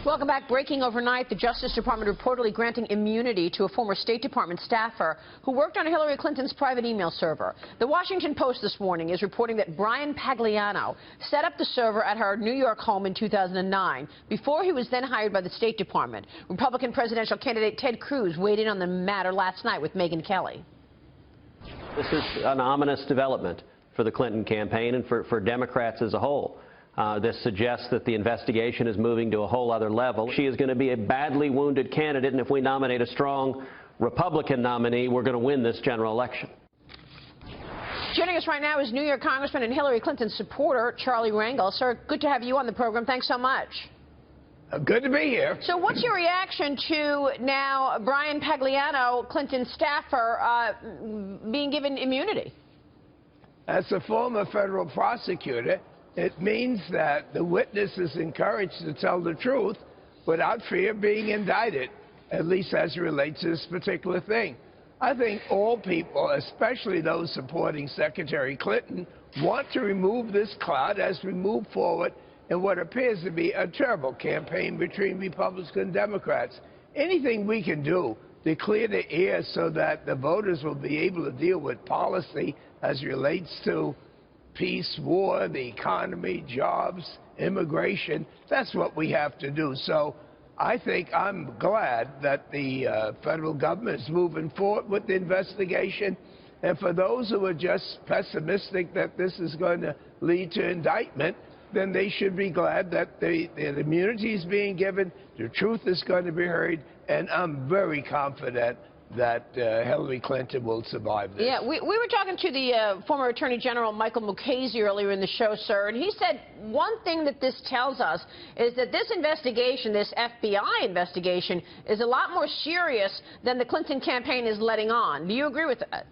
Welcome back. Breaking overnight, the Justice Department reportedly granting immunity to a former State Department staffer who worked on Hillary Clinton's private email server. The Washington Post this morning is reporting that Brian Pagliano set up the server at her New York home in 2009, before he was then hired by the State Department. Republican presidential candidate Ted Cruz weighed in on the matter last night with Megyn Kelly. This is an ominous development for the Clinton campaign and for Democrats as a whole. This suggests that the investigation is moving to a whole other level. She is going to be a badly wounded candidate, and if we nominate a strong Republican nominee, we're going to win this general election. Joining us right now is New York Congressman and Hillary Clinton supporter Charlie Rangel. Sir, good to have you on the program. Thanks so much. Good to be here. So what's your reaction to now Brian Pagliano, Clinton's staffer, being given immunity? As a former federal prosecutor, it means that the witness is encouraged to tell the truth without fear of being indicted, at least as it relates to this particular thing. I think all people, especially those supporting Secretary Clinton, want to remove this cloud as we move forward in what appears to be a terrible campaign between Republicans and Democrats. Anything we can do to clear the air so that the voters will be able to deal with policy as it relates to peace, war, the economy, jobs, immigration, that's what we have to do. So I think I'm glad that the federal government is moving forward with the investigation. And for those who are just pessimistic that this is going to lead to indictment, then they should be glad that the immunity is being given, the truth is going to be heard, and I'm very confident that Hillary Clinton will survive this. Yeah, we were talking to the former Attorney General Michael Mukasey earlier in the show, sir, and he said one thing that this tells us is that this investigation, this FBI investigation, is a lot more serious than the Clinton campaign is letting on. Do you agree with that?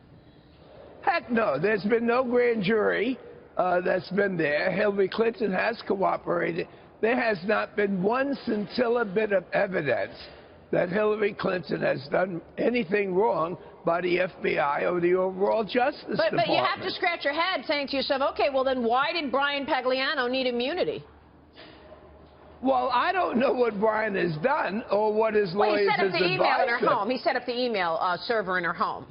Heck no. There's been no grand jury that's been there. Hillary Clinton has cooperated. There has not been one scintilla bit of evidence that Hillary Clinton has done anything wrong by the FBI or the overall Justice Department. But you have to scratch your head saying to yourself, okay, well then why did Brian Pagliano need immunity? Well, I don't know what Brian has done or what his lawyers has advised him. He set up the email in her home. He set up the email server in her home.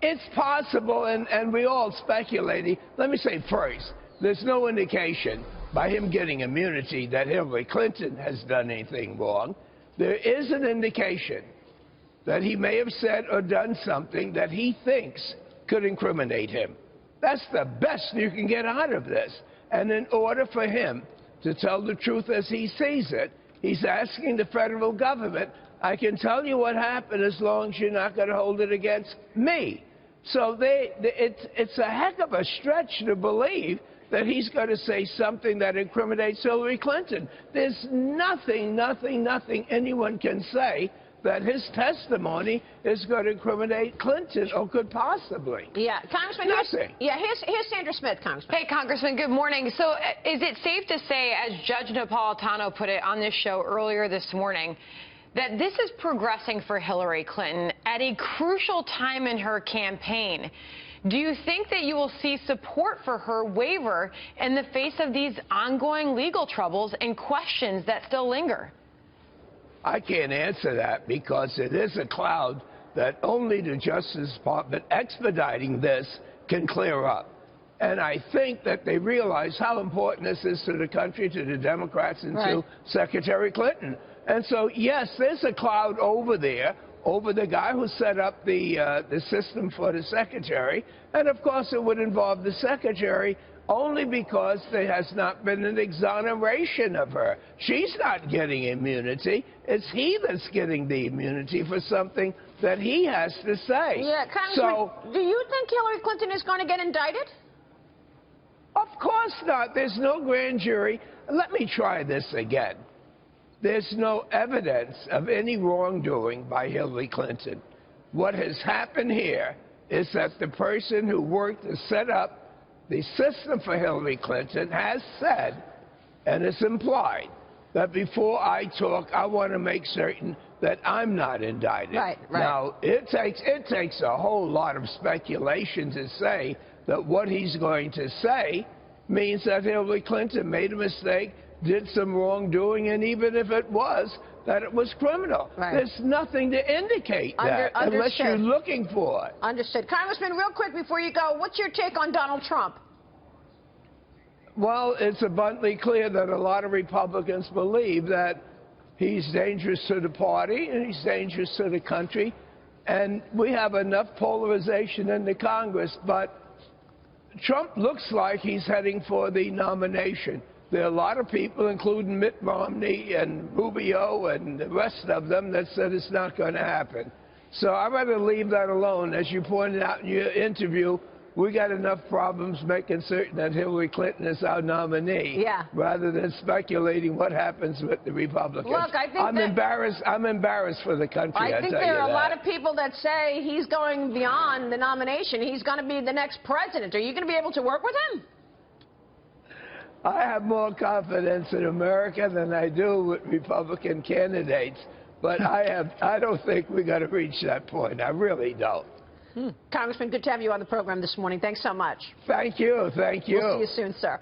It's possible, and we all speculating. Let me say first, there's no indication by him getting immunity that Hillary Clinton has done anything wrong. There is an indication that he may have said or done something that he thinks could incriminate him. That's the best you can get out of this. And in order for him to tell the truth as he sees it, he's asking the federal government, I can tell you what happened as long as you're not going to hold it against me. So it's a heck of a stretch to believe that he's going to say something that incriminates Hillary Clinton. There's nothing anyone can say that his testimony is going to incriminate Clinton or could possibly. Yeah, Congressman. Nothing. Here's Sandra Smith, Congressman. Hey, Congressman, good morning. So is it safe to say, as Judge Napolitano put it on this show earlier this morning, that this is progressing for Hillary Clinton at a crucial time in her campaign? Do you think that you will see support for her waiver in the face of these ongoing legal troubles and questions that still linger? I can't answer that because it is a cloud that only the Justice Department expediting this can clear up. And I think that they realize how important this is to the country, to the Democrats, and to Secretary Clinton. And so, yes, there's a cloud over there, over the guy who set up the system for the secretary. And, of course, it would involve the secretary only because there has not been an exoneration of her. She's not getting immunity. It's he that's getting the immunity for something that he has to say. Yeah, Congressman, do you think Hillary Clinton is going to get indicted? Of course not. There's no grand jury. Let me try this again. There's no evidence of any wrongdoing by Hillary Clinton. What has happened here is that the person who worked to set up the system for Hillary Clinton has said, and it's implied, that before I talk, I want to make certain that I'm not indicted. Right. Now, it takes a whole lot of speculation to say that what he's going to say means that Hillary Clinton made a mistake, did some wrongdoing, and even if it was, that it was criminal. Right. There's nothing to indicate that unless you're looking for it. Understood. Congressman, real quick before you go, what's your take on Donald Trump? Well, it's abundantly clear that a lot of Republicans believe that he's dangerous to the party and he's dangerous to the country. And we have enough polarization in the Congress, but Trump looks like he's heading for the nomination. There are a lot of people, including Mitt Romney and Rubio and the rest of them, that said it's not going to happen. So I'd rather leave that alone. As you pointed out in your interview, we got enough problems making certain that Hillary Clinton is our nominee, rather than speculating what happens with the Republicans. Look, I think I'm embarrassed for the country. I think there are a lot of people that say he's going beyond the nomination. He's going to be the next president. Are you going to be able to work with him? I have more confidence in America than I do with Republican candidates, but I don't think we're going to reach that point. I really don't. Congressman, good to have you on the program this morning. Thanks so much. Thank you. Thank you. We'll see you soon, sir.